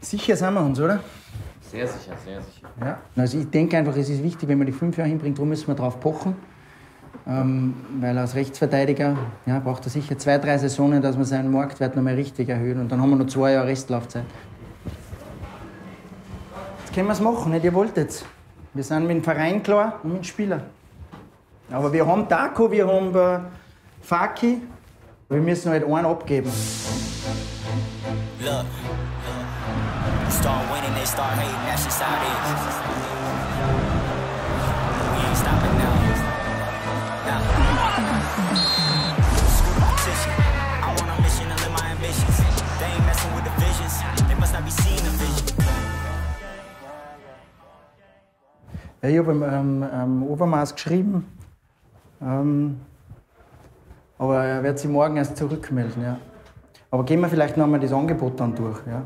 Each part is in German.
Sicher sind wir uns, oder? Sehr sicher, sehr sicher. Ja. Also ich denke einfach, es ist wichtig, wenn man die 5 Jahre hinbringt, darum müssen wir drauf pochen. Weil als Rechtsverteidiger braucht er sicher 2, 3 Saisonen, dass wir seinen Marktwert noch mal richtig erhöhen. Und dann haben wir noch 2 Jahre Restlaufzeit. Jetzt können wir es machen, nicht? Ihr wollt jetzt. Wir sind mit dem Verein klar und mit dem Spieler. Aber wir haben Darko, wir haben Faki. Wir müssen halt einen abgeben. Look, start winning, they start hating, that's just how it is. We ain't stopping now. Screw the petition. I want a mission to live my ambitions. They ain't messing with the visions. They must not be seeing the vision. Ja, ich habe am Obermaß geschrieben. Aber er wird sich morgen erst zurückmelden. Ja. Aber gehen wir vielleicht noch einmal das Angebot dann durch. Ja.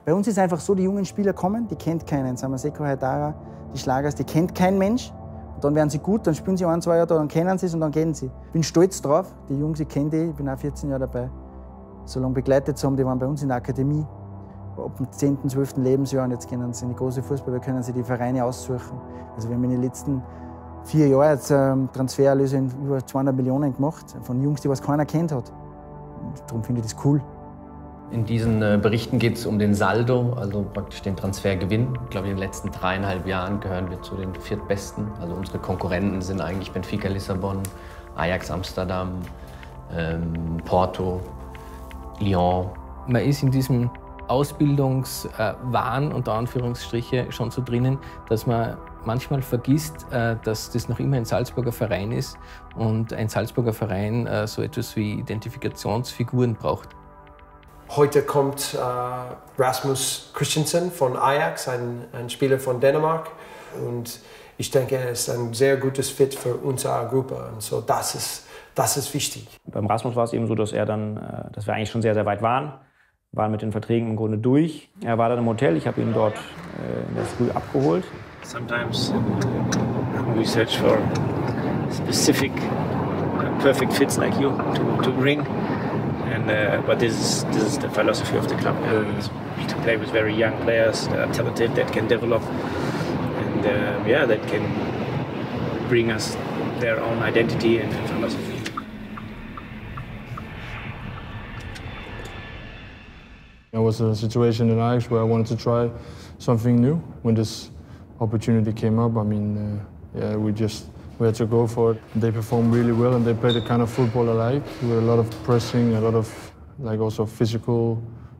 Bei uns ist einfach so, die jungen Spieler kommen, die kennt keinen. Samaseko Haidara, die Schlagers, die kennt kein Mensch. Und dann werden sie gut, dann spielen sie 1, 2 Jahre da, dann kennen sie es und dann gehen sie. Ich bin stolz drauf, die Jungs, ich kenne die, ich bin auch 14 Jahre dabei. So lange begleitet zu haben, die waren bei uns in der Akademie. Ab dem 10., 12. Lebensjahr und jetzt können sie in die große Fußball, können sie die Vereine aussuchen. Also wir haben in den letzten 4 Jahren jetzt Transfererlöse in über 200 Millionen gemacht, von Jungs, die was keiner kennt hat. Und darum finde ich das cool. In diesen Berichten geht es um den Saldo, also praktisch den Transfergewinn. Ich glaube, in den letzten 3,5 Jahren gehören wir zu den 4. Besten. Also unsere Konkurrenten sind eigentlich Benfica Lissabon, Ajax Amsterdam, Porto, Lyon. Man ist in diesem Ausbildungswahn, unter Anführungsstriche, schon so drinnen, dass man manchmal vergisst, dass das noch immer ein Salzburger Verein ist und ein Salzburger Verein so etwas wie Identifikationsfiguren braucht. Heute kommt Rasmus Christensen von Ajax, ein Spieler von Dänemark. Und ich denke, er ist ein sehr gutes Fit für unsere Gruppe. Und so, das ist wichtig. Beim Rasmus war es eben so, dass wir eigentlich schon sehr, sehr weit waren mit den Verträgen im Grunde durch. Er war dann im Hotel, ich habe ihn dort in der Früh abgeholt. Sometimes we search for specific perfect fits like you to bring. But this is the philosophy of the club, to play with very young players that are talented, that can develop, and that can bring us their own identity and philosophy. It was a situation in Ajax where I wanted to try something new. When this opportunity came up, I mean, we had to go for it. They performed really well and they played the kind of football I like, with a lot of pressing, a lot of also physical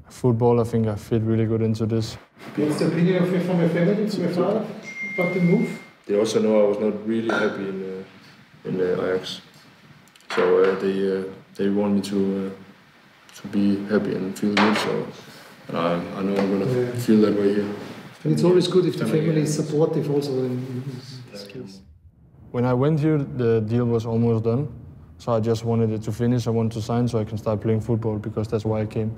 football. I think I fit really good into this. What's the opinion from your family, from your father, about the move? They also know I was not really happy in Ajax, so they want me to be happy and feel good. So I know I'm gonna feel that way here. And it's always good if the family is supportive also in this case. When I went here, the deal was almost done. So I just wanted it to finish. I wanted to sign so I can start playing football because that's why I came.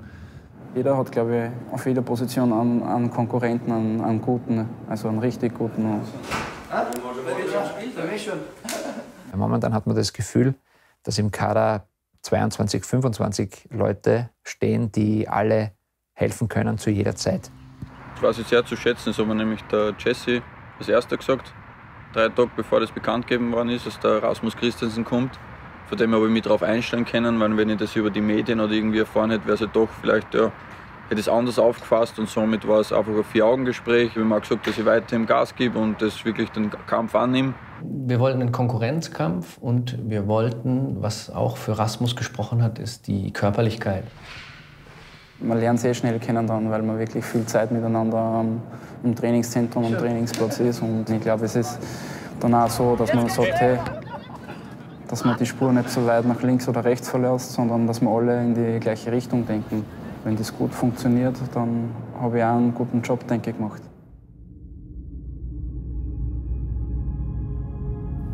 Jeder hat, glaube ich, auf jeder Position einen Konkurrenten, einen guten, also einen richtig guten. Momentan hat man das Gefühl, dass im Kader 22, 25 Leute stehen, die alle helfen können zu jeder Zeit. Das weiß ich sehr zu schätzen. Das hat mir nämlich der Jesse als erster gesagt. 3 Tage bevor das bekannt gegeben worden ist, dass der Rasmus Christensen kommt. Von dem habe ich mich darauf einstellen können, weil wenn ich das über die Medien oder irgendwie erfahren hätte, wäre es ja doch vielleicht, hätte es anders aufgefasst und somit war es einfach ein 4-Augen-Gespräch. Ich habe mir auch gesagt, dass ich weiterhin Gas gebe und das wirklich den Kampf annehme. Wir wollten einen Konkurrenzkampf und wir wollten, was auch für Rasmus gesprochen hat, ist die Körperlichkeit. Man lernt sehr schnell kennen dann, weil man wirklich viel Zeit miteinander im Trainingszentrum, am Trainingsplatz ist. Und ich glaube, es ist dann auch so, dass man sagt, hey, dass man die Spur nicht so weit nach links oder rechts verlässt, sondern dass wir alle in die gleiche Richtung denken. Wenn das gut funktioniert, dann habe ich auch einen guten Job, denke ich, gemacht.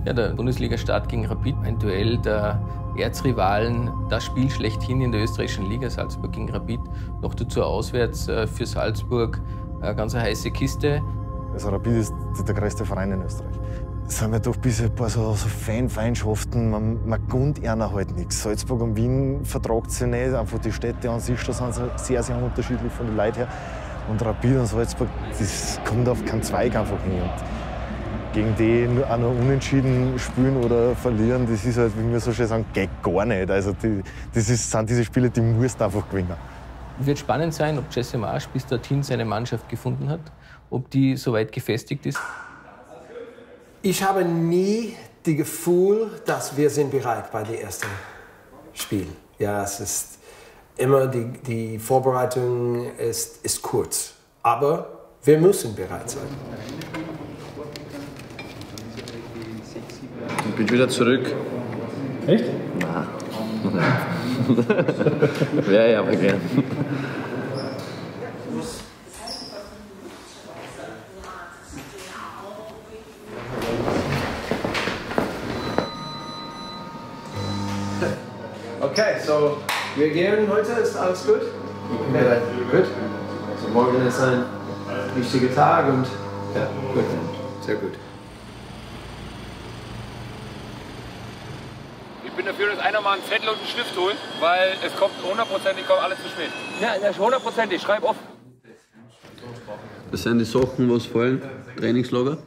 Ja, der Bundesliga-Start gegen Rapid, ein Duell der Erzrivalen, das Spiel schlechthin in der österreichischen Liga, Salzburg gegen Rapid. Noch dazu auswärts für Salzburg, eine ganz heiße Kiste. Also Rapid ist der größte Verein in Österreich. Es sind ja doch ein bisschen ein paar so Fanfeindschaften, man gönnt einer halt nichts. Salzburg und Wien vertragt sich nicht, einfach die Städte an sich, da sind sie sehr, sehr unterschiedlich von den Leuten her. Und Rapid und Salzburg, das kommt auf keinen Zweig einfach hin. Und gegen die auch noch unentschieden spielen oder verlieren, das ist halt, wie wir so schön sagen, geht gar nicht. Also sind diese Spiele, die musst du einfach gewinnen. Wird spannend sein, ob Jesse Marsch bis dorthin seine Mannschaft gefunden hat, ob die so weit gefestigt ist. Ich habe nie das Gefühl, dass wir sind bereit bei dem ersten Spiel. Ja, es ist immer die Vorbereitung ist kurz, aber wir müssen bereit sein. Ich bin wieder zurück. Echt? Nein. Wäre ja aber gern. Okay, so wir gehen heute, ist alles gut? Ja, gut. Also morgen ist ein wichtiger Tag und ja, gut, sehr gut. Ich bin dafür, dass einer mal einen Zettel und einen Stift holt, weil es kommt hundertprozentig alles zu spät. Ja, das ist hundertprozentig, schreib auf. Das sind die Sachen, was fallen, Trainingslager.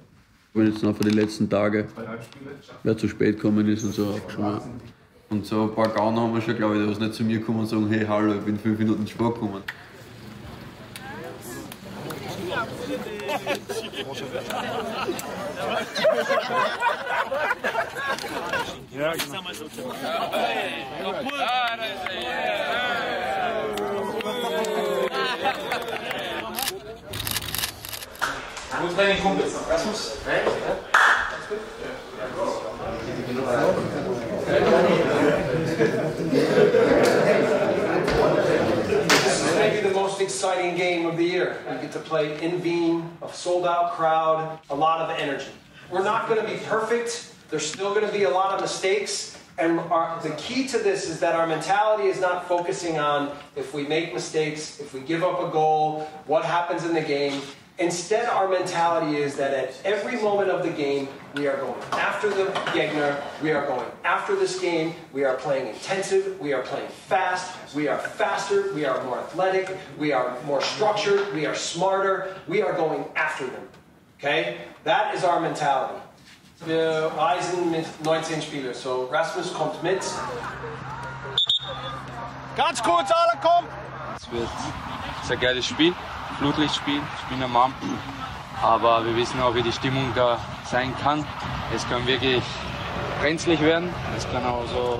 Wenn jetzt noch für die letzten Tage wer zu spät gekommen ist und so aufgeschrieben. Und so ein paar Gauner haben wir schon, glaube ich, die was nicht zu mir kommen und sagen, hey, hallo, ich bin 5 Minuten spät gekommen. Ja, genau. Wo Training kommt jetzt noch? Rasmus? This is maybe the most exciting game of the year. We get to play in Wien, a sold-out crowd, a lot of energy. We're not going to be perfect. There's still going to be a lot of mistakes. And the key to this is that our mentality is not focusing on if we make mistakes, if we give up a goal, what happens in the game. Instead, our mentality is that at every moment of the game, we are going after the Gegner, we are going after this game, we are playing intensive, we are playing fast, we are faster, we are more athletic, we are more structured, we are smarter, we are going after them. Okay? That is our mentality. Wir reisen mit 19 Spielern, so Rasmus kommt mit. Ganz kurz, alle kommen! Es wird ein sehr geiles Spiel, Flutlichtspiel, Spiel am Abend. Aber wir wissen auch, wie die Stimmung da sein kann. Es kann wirklich brenzlig werden, es kann auch so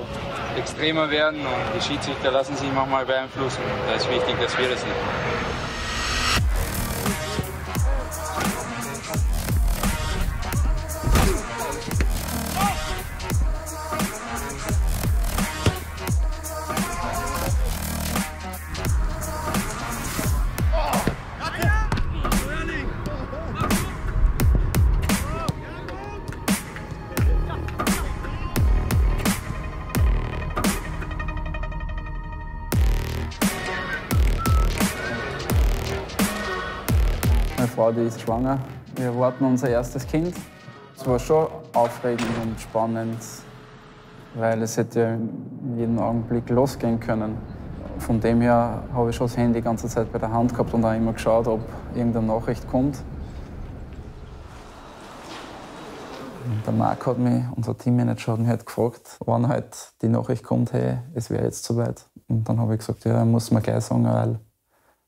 extremer werden und die Schiedsrichter lassen sich manchmal beeinflussen. Da ist wichtig, dass wir das nicht machen. Meine Frau, die ist schwanger. Wir erwarten unser erstes Kind. Es war schon aufregend und spannend, weil es hätte ja jeden Augenblick losgehen können. Von dem her habe ich schon das Handy die ganze Zeit bei der Hand gehabt und auch immer geschaut, ob irgendeine Nachricht kommt. Und der Marc hat mich, unser Teammanager, hat mich halt gefragt, wann halt die Nachricht kommt, hey, es wäre jetzt soweit. Und dann habe ich gesagt, ja, muss man gleich sagen, weil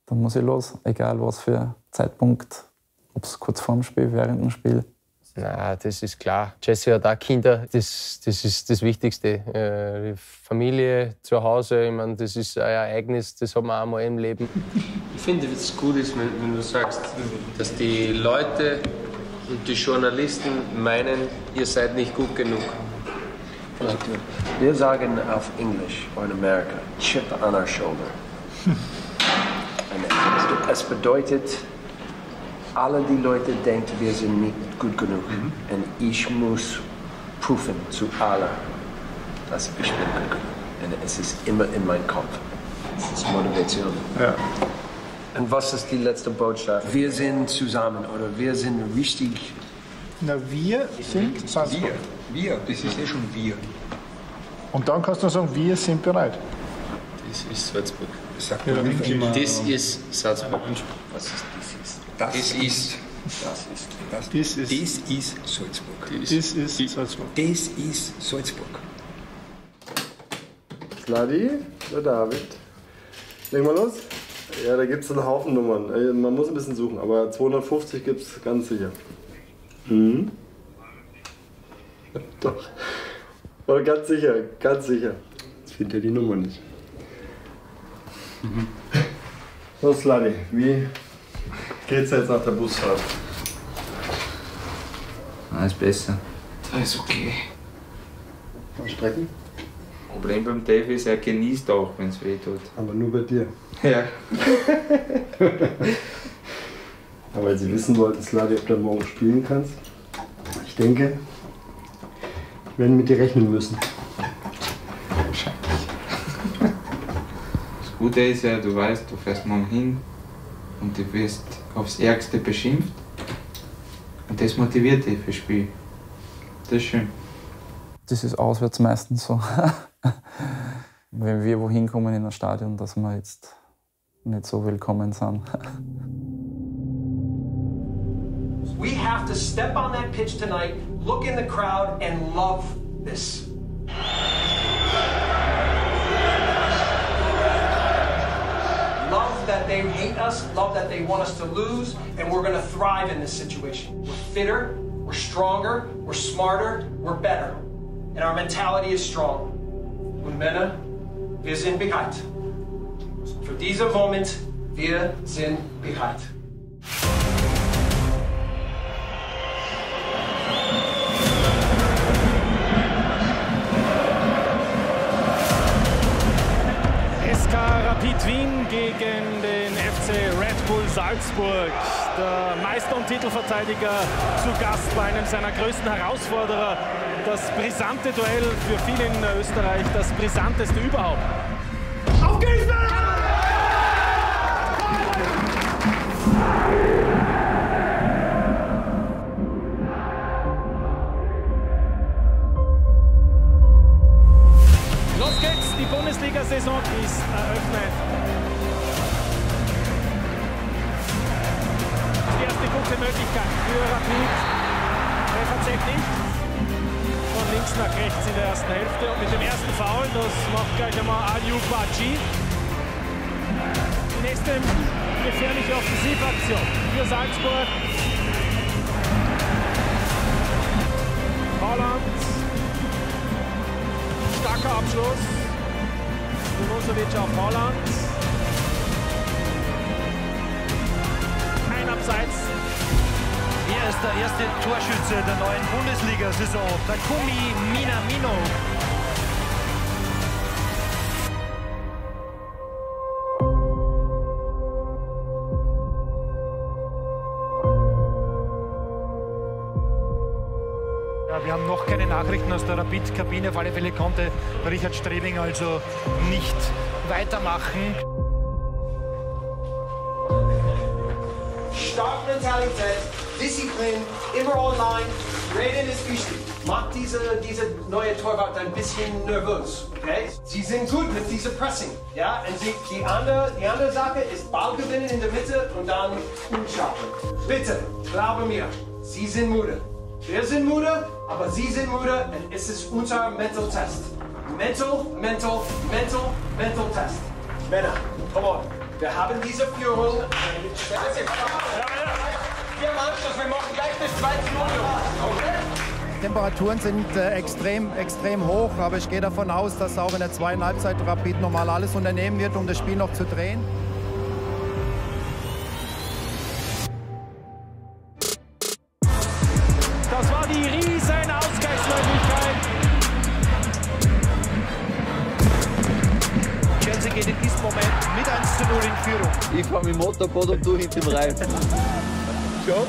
dann muss ich los, egal was für Zeitpunkt, ob es kurz vorm Spiel, während dem Spiel. Na, das ist klar. Jesse hat auch Kinder, das ist das Wichtigste. Die Familie zu Hause, ich meine, das ist ein Ereignis, das haben wir einmal im Leben. Ich finde, was gut ist, wenn du sagst, dass die Leute und die Journalisten meinen, ihr seid nicht gut genug. Wir sagen auf Englisch or in America, chip on our shoulder. Es bedeutet, alle die Leute denken, wir sind nicht gut genug. Und ich muss prüfen zu allen, dass ich bin gut genug. Und es ist immer in meinem Kopf. Es ist Motivation. Ja. Und was ist die letzte Botschaft? Wir sind zusammen oder wir sind richtig. Na, wir sind Salzburg. Wir, das ist schon wir. Und dann kannst du sagen, wir sind bereit. Das ist Salzburg. Sagt Ja, man nicht immer. Das ist Salzburg. Was ist das? Das ist. Das ist Salzburg. Das ist Salzburg. Das ist Salzburg. Sladi, der David. Legen wir los? Ja, da gibt es einen Haufen Nummern. Man muss ein bisschen suchen, aber 250 gibt es ganz sicher. Mhm. Doch. Aber ganz sicher, ganz sicher. Jetzt findet er die Nummer nicht. So, Sladi, wie geht's jetzt nach der Busfahrt? Alles besser. Alles okay. Strecken? Problem beim Dave ist, er genießt auch, wenn es weh tut. Aber nur bei dir. Ja. Aber weil sie wissen wollten, Sladi, ob du morgen spielen kannst. Ich denke, wir werden mit dir rechnen müssen. Das Gute ist ja, du weißt, du fährst morgen hin und du wirst aufs Ärgste beschimpft. Und das motiviert dich fürs Spiel. Das ist schön. Das ist auswärts meistens so. Wenn wir wohin kommen in ein Stadion, dass wir jetzt nicht so willkommen sind. We have to step on that pitch tonight, look in the crowd, and love this. Love that they hate us, love that they want us to lose, and we're going to thrive in this situation. We're fitter, we're stronger, we're smarter, we're better. And our mentality is strong. Und Männer, wir sind bereit. Für diesen Moment, wir sind bereit. SK Rapid Wien gegen den FC Red Bull Salzburg. Der Meister und Titelverteidiger zu Gast bei einem seiner größten Herausforderer. Das brisante Duell für viele in Österreich, das brisanteste überhaupt. Auf geht's! Los geht's, die Bundesliga-Saison ist eröffnet. Die erste gute Möglichkeit für Rapid. Treffer zählt nicht. Von links nach rechts in der ersten Hälfte. Und mit dem ersten Foul, das macht gleich einmal Aliou Badji. Die nächste gefährliche Offensivaktion für Salzburg. Holland. Starker Abschluss. Milosevic auf Holland. Ein Abseits. Er ist der erste Torschütze der neuen Bundesliga-Saison, Takumi Minamino. Ja, wir haben noch keine Nachrichten aus der Rapid-Kabine. Auf alle Fälle konnte Richard Strebing also nicht weitermachen. Startmentalität, Disziplin, immer online, reden ist wichtig. Macht diese neue Torwart ein bisschen nervös, okay? Sie sind gut mit diesem Pressing, ja? Und die andere Sache ist Ball gewinnen in der Mitte und dann umschalten. Bitte, glaube mir, Sie sind müde. Wir sind müde, aber Sie sind müde und es ist unser Mental Test. Mental Test. Männer, come on. Wir haben diese Führung. Wir machen gleich das 2:0. Die Temperaturen sind extrem hoch, aber ich gehe davon aus, dass auch in der zweiten Halbzeit Rapid nochmal alles unternehmen wird, um das Spiel noch zu drehen. Das war die riesen Ausgleichsmöglichkeit. Chelsea geht in diesem Moment mit 1:0 in Führung. Ich fahre mit dem Motorboot und du hinter dem Reifen. Schon?